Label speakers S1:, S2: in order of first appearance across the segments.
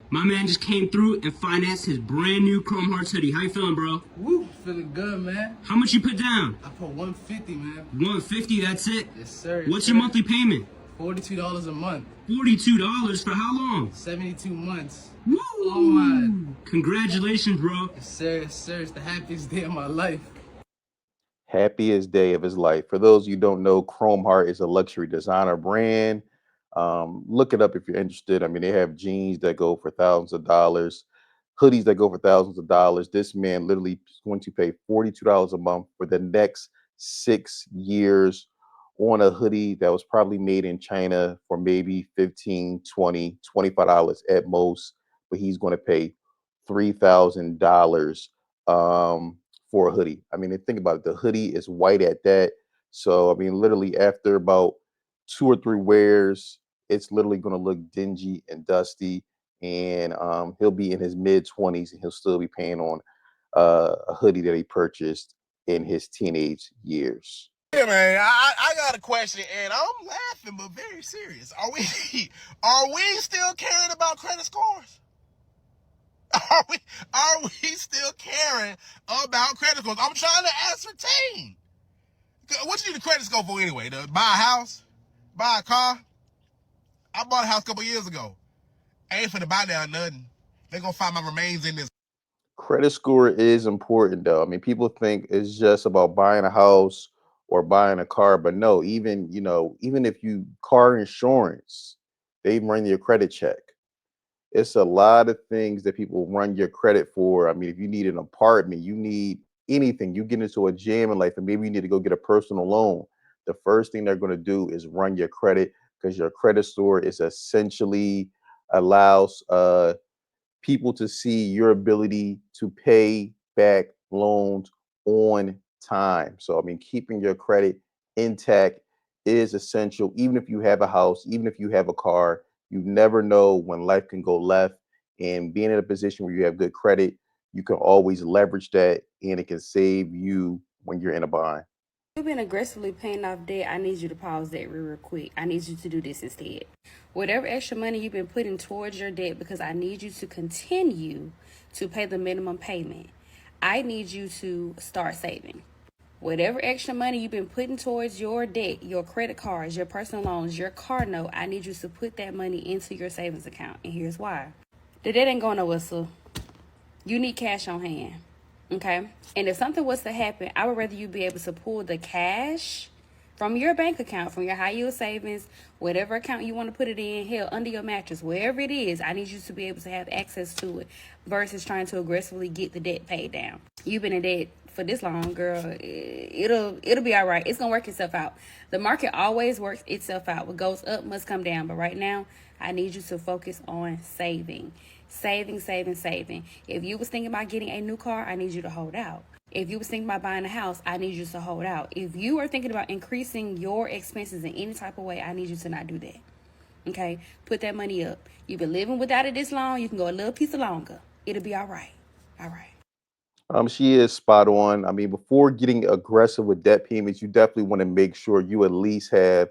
S1: My man just came through and financed his brand new Chrome Hearts hoodie. How you feeling, bro?
S2: Woo, feeling good, man.
S1: How much you put down?
S2: I put 150, man.
S1: 150, that's it?
S2: Yes, sir.
S1: What's your monthly payment?
S2: $42 a month.
S1: $42 for how long?
S2: 72 months.
S1: Woo!
S2: Oh, man.
S1: Congratulations, bro.
S2: Yes, sir. Yes, sir. It's the happiest day of my life.
S3: Happiest day of his life. For those you don't know, Chrome Heart is a luxury designer brand. Look it up if you're interested. I mean, they have jeans that go for thousands of dollars, hoodies that go for thousands of dollars. This man literally is going to pay $42 a month for the next 6 years on a hoodie that was probably made in China for maybe 15, 20, $25 at most, but he's going to pay $3,000 for a hoodie. I mean, think about it. The hoodie is white at that. So, I mean, literally after about 2 or 3 wears, it's literally going to look dingy and dusty. And he'll be in his mid 20s and he'll still be paying on a hoodie that he purchased in his teenage years.
S4: Yeah, man, I got a question, and I'm laughing, but very serious. Are we still caring about credit scores? Are we still caring about credit scores? I'm trying to ascertain. What you need a credit score for anyway? To buy a house? Buy a car? I bought a house a couple years ago. I ain't finna buy down nothing. They gonna find my remains in this.
S3: Credit score is important though. I mean, people think it's just about buying a house or buying a car, but no, even if you car insurance, they run your credit check. It's a lot of things that people run your credit for. I mean, if you need an apartment, you need anything, you get into a jam in life, and maybe you need to go get a personal loan. The first thing they're going to do is run your credit because your credit score is essentially allows people to see your ability to pay back loans on time. So, I mean, keeping your credit intact is essential. Even if you have a house, even if you have a car, you never know when life can go left. And being in a position where you have good credit, you can always leverage that and it can save you when you're in a bind.
S5: You've been aggressively paying off debt. I need you to pause that real quick. I need you to do this instead. Whatever extra money you've been putting towards your debt, because I need you to continue to pay the minimum payment, I need you to start saving. Whatever extra money you've been putting towards your debt, your credit cards, your personal loans, your car note, I need you to put that money into your savings account. And here's why. The debt ain't going nowhere, so you need cash on hand. Okay? And if something was to happen, I would rather you be able to pull the cash from your bank account, from your high yield savings, whatever account you want to put it in, hell, under your mattress, wherever it is. I need you to be able to have access to it versus trying to aggressively get the debt paid down. You've been in debt for this long, girl. It'll be all right. It's gonna work itself out. The market always works itself out. What goes up must come down. But right now, I need you to focus on saving. Saving. If you was thinking about getting a new car, I need you to hold out. If you was thinking about buying a house, I need you to hold out. If you are thinking about increasing your expenses in any type of way, I need you to not do that. Okay? Put that money up. You've been living without it this long. You can go a little piece longer. It'll be all right. All right.
S3: She is spot on. I mean, before getting aggressive with debt payments, you definitely want to make sure you at least have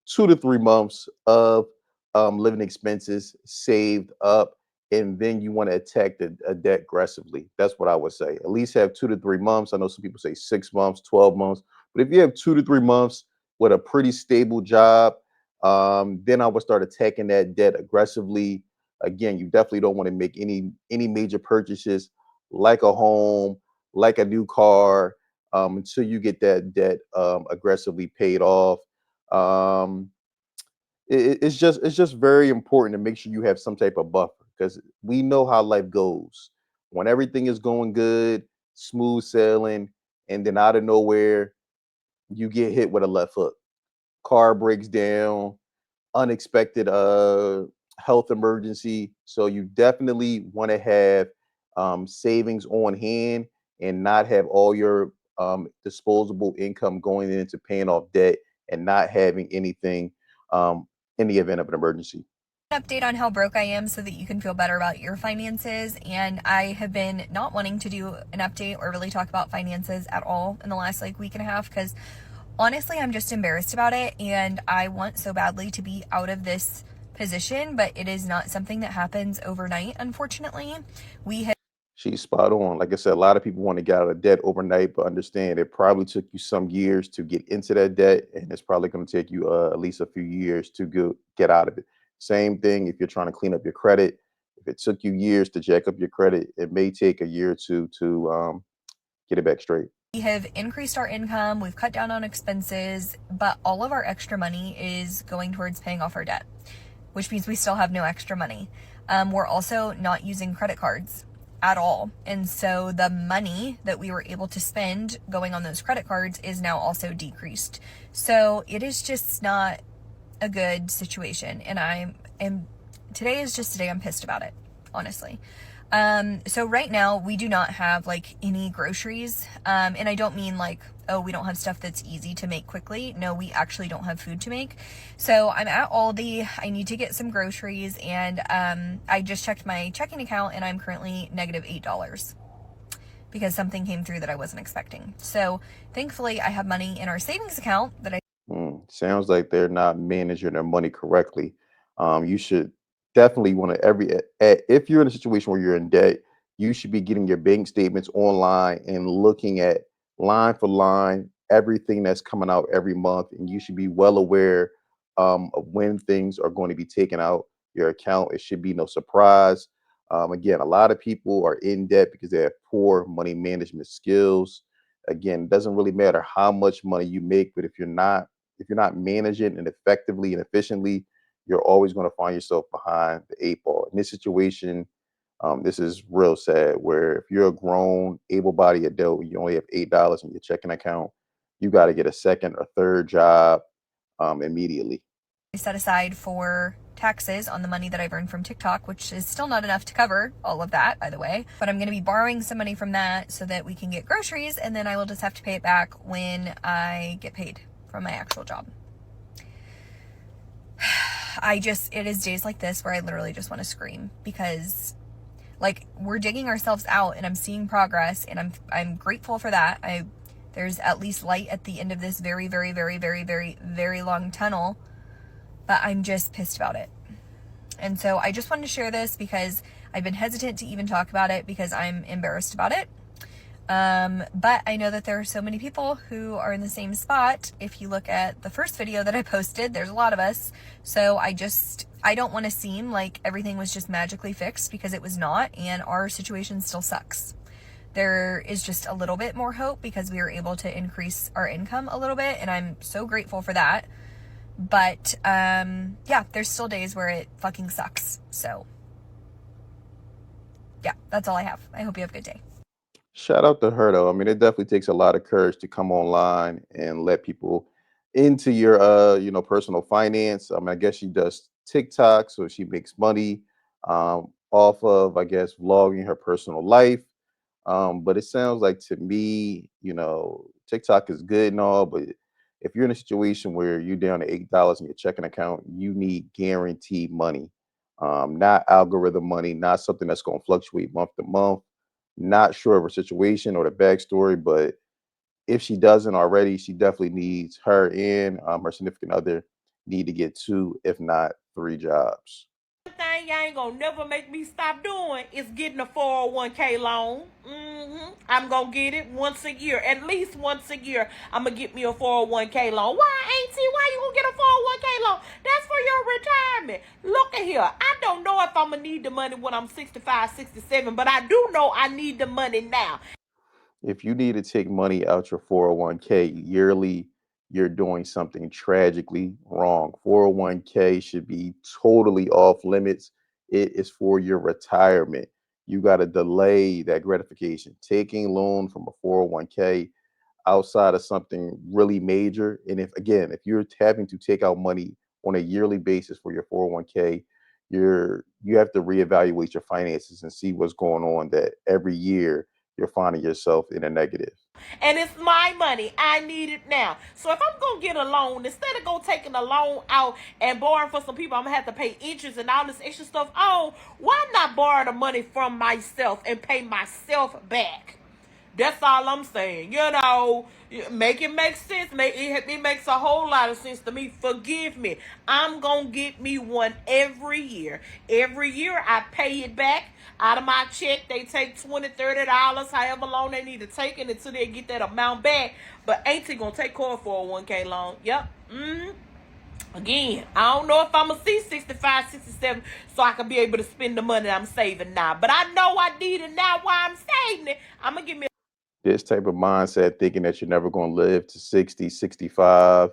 S3: 2 to 3 months of living expenses saved up, and then you want to attack the debt aggressively. That's what I would say. At least have 2 to 3 months. I know some people say 6 months, 12 months, but if you have 2 to 3 months with a pretty stable job, then I would start attacking that debt aggressively. Again, you definitely don't want to make any major purchases like a home, like a new car, until you get that debt aggressively paid off. Um, it's just very important to make sure you have some type of buffer because we know how life goes. When everything is going good, smooth sailing, and then out of nowhere, you get hit with a left hook. Car breaks down, unexpected health emergency. So you definitely want to have savings on hand and not have all your disposable income going into paying off debt and not having anything um, in the event of an emergency.
S6: Update on how broke I am so that you can feel better about your finances. And I have been not wanting to do an update or really talk about finances at all in the last week and a half because honestly I'm just embarrassed about it and I want so badly to be out of this position, but it is not something that happens overnight, unfortunately. We have
S3: She's spot on. Like I said, a lot of people want to get out of debt overnight, but understand it probably took you some years to get into that debt, and it's probably going to take you at least a few years to get out of it. Same thing if you're trying to clean up your credit. If it took you years to jack up your credit, it may take a year or two to get it back straight.
S6: We have increased our income, we've cut down on expenses, but all of our extra money is going towards paying off our debt, which means we still have no extra money. We're also not using credit cards at all. And so the money that we were able to spend going on those credit cards is now also decreased. So it is just not a good situation. And today is just a day I'm pissed about it, honestly. So right now we do not have like any groceries. And I don't mean like, oh, we don't have stuff that's easy to make quickly. No, we actually don't have food to make. So I'm at Aldi. I need to get some groceries, and I just checked my checking account and I'm currently negative $8 because something came through that I wasn't expecting. So thankfully I have money in our savings account that I
S3: Sounds like they're not managing their money correctly. You should definitely want to if you're in a situation where you're in debt, you should be getting your bank statements online and looking at line for line everything that's coming out every month, and you should be well aware of when things are going to be taken out your account. It should be no surprise. Again, a lot of people are in debt because they have poor money management skills. Again, it doesn't really matter how much money you make, but if you're not managing it effectively and efficiently, you're always going to find yourself behind the eight ball. In this situation, this is real sad. Where if you're a grown, able-bodied adult, you only have $8 in your checking account, you got to get a second or third job immediately.
S6: set aside for taxes on the money that I've earned from TikTok, which is still not enough to cover all of that, by the way. But I'm going to be borrowing some money from that so that we can get groceries, and then I will just have to pay it back when I get paid from my actual job. It is days like this where I literally just want to scream, because like we're digging ourselves out and I'm seeing progress, and I'm grateful for that. There's at least light at the end of this very, very, very, very, very, very long tunnel, but I'm just pissed about it. And so I just wanted to share this because I've been hesitant to even talk about it because I'm embarrassed about it. But I know that there are so many people who are in the same spot. If you look at the first video that I posted, there's a lot of us. So I don't want to seem like everything was just magically fixed, because it was not, and our situation still sucks. There is just a little bit more hope because we were able to increase our income a little bit, and I'm so grateful for that. But yeah, there's still days where it fucking sucks. So yeah, that's all I have. I hope you have a good day.
S3: Shout out to her though. I mean, it definitely takes a lot of courage to come online and let people into your personal finance. I mean, I guess she does TikTok, so she makes money off of, I guess, vlogging her personal life. But it sounds like to me, TikTok is good and all, but if you're in a situation where you're down to $8 in your checking account, you need guaranteed money, not algorithm money, not something that's going to fluctuate month to month. Not sure of her situation or the backstory, but if she doesn't already, she definitely needs her and her significant other need to get 2, if not 3 jobs.
S7: Thing you ain't gonna never make me stop doing is getting a 401k loan. I'm gonna get it once a year, at least once a year. I'm gonna get me a 401k loan. Why, Auntie? Why you gonna get a 401k loan? That's for your retirement. Look at here. I don't know if I'm gonna need the money when I'm 65, 67, but I do know I need the money now.
S3: If you need to take money out your 401k yearly, you're doing something tragically wrong. 401k should be totally off limits. It is for your retirement. You got to delay that gratification. Taking loan from a 401k outside of something really major. And if you're having to take out money on a yearly basis for your 401k, you have to reevaluate your finances and see what's going on, that every year you're finding yourself in a negative.
S7: And it's my money. I need it now. So if I'm going to get a loan, instead of taking a loan out and borrowing for some people, I'm going to have to pay interest and all this extra stuff on, why not borrow the money from myself and pay myself back? That's all I'm saying. Make it make sense. It makes a whole lot of sense to me. Forgive me. I'm gonna get me one every year. Every year I pay it back out of my check. They take $20, $30, however long they need to take it until they get that amount back. But ain't it gonna take core for a 1K loan? Yep. Again, I don't know if I'm going to see 65, 67, so I can be able to spend the money I'm saving now. But I know I need it now while I'm saving it. I'm going to give me
S3: This type of mindset, thinking that you're never going to live to 60, 65,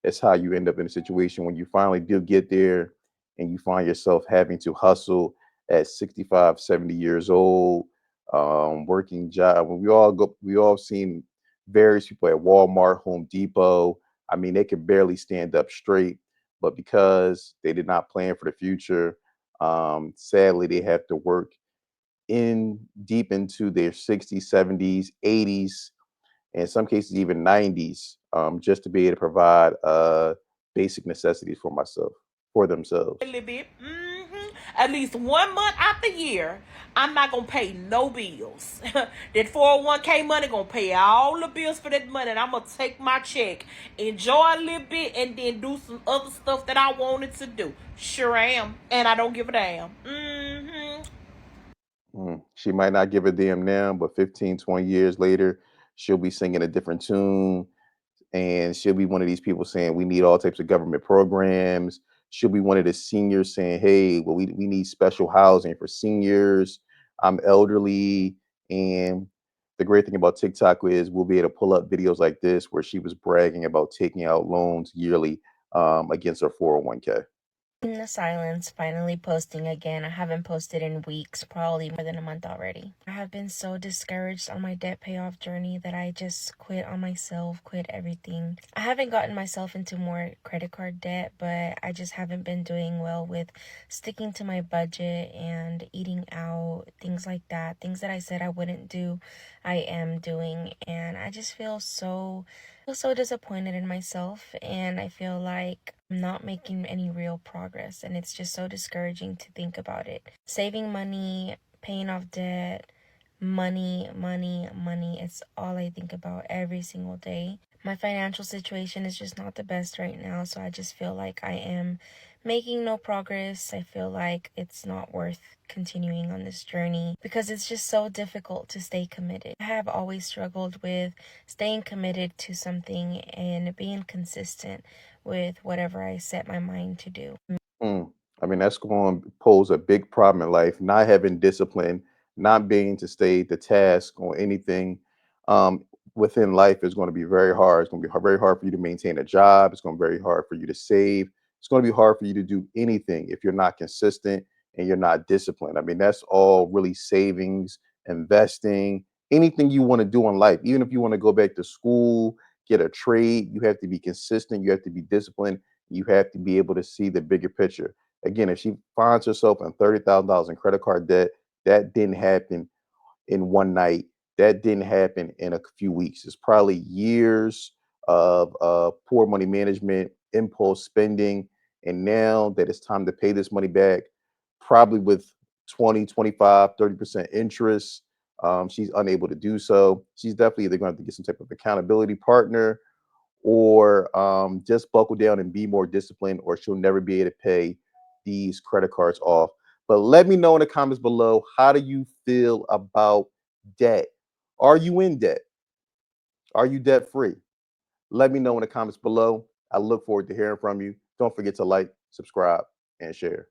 S3: it's how you end up in a situation when you finally do get there and you find yourself having to hustle at 65, 70 years old, working job. When we all seen various people at Walmart, Home Depot. I mean, they could barely stand up straight, but because they did not plan for the future, sadly, they have to work in deep into their 60s, 70s, 80s, and in some cases even 90s, just to be able to provide basic necessities for themselves.
S7: a little bit. At least 1 month out the year, I'm not gonna pay no bills. That 401k money gonna pay all the bills for that money, and I'm gonna take my check, enjoy a little bit, and then do some other stuff that I wanted to do. Sure am, and I don't give a damn.
S3: She might not give a damn now, but 15, 20 years later, she'll be singing a different tune, and she'll be one of these people saying we need all types of government programs. She'll be one of the seniors saying, hey, well, we need special housing for seniors. I'm elderly. And the great thing about TikTok is we'll be able to pull up videos like this where she was bragging about taking out loans yearly against her 401k.
S8: In the silence, finally posting again. I haven't posted in weeks, probably more than a month already. I have been so discouraged on my debt payoff journey that I just quit on myself, quit everything. I haven't gotten myself into more credit card debt, but I just haven't been doing well with sticking to my budget and eating out, things like that. Things that I said I wouldn't do, I am doing, and I just feel so disappointed in myself, and I feel like I'm not making any real progress, and it's just so discouraging to think about it. Saving money, paying off debt, money, it's all I think about every single day. My financial situation is just not the best right now, so I just feel like I am making no progress. I feel like it's not worth continuing on this journey because it's just so difficult to stay committed. I have always struggled with staying committed to something and being consistent with whatever I set my mind to do.
S3: Mm. I mean, that's going to pose a big problem in life. Not having discipline, not being to stay the task on anything um, within life is going to be very hard. It's going to be very hard for you to maintain a job. It's going to be very hard for you to save. It's going to be hard for you to do anything if you're not consistent and you're not disciplined. I mean, that's all really savings, investing, anything you want to do in life. Even if you want to go back to school, get a trade, you have to be consistent. You have to be disciplined. You have to be able to see the bigger picture. Again, if she finds herself in $30,000 in credit card debt, that didn't happen in one night. That didn't happen in a few weeks. It's probably years of poor money management, impulse spending. And now that it's time to pay this money back, probably with 20, 25, 30% interest, she's unable to do so. She's definitely either going to have to get some type of accountability partner or just buckle down and be more disciplined, or she'll never be able to pay these credit cards off. But let me know in the comments below, how do you feel about debt? Are you in debt? Are you debt free? Let me know in the comments below. I look forward to hearing from you. Don't forget to like, subscribe, and share.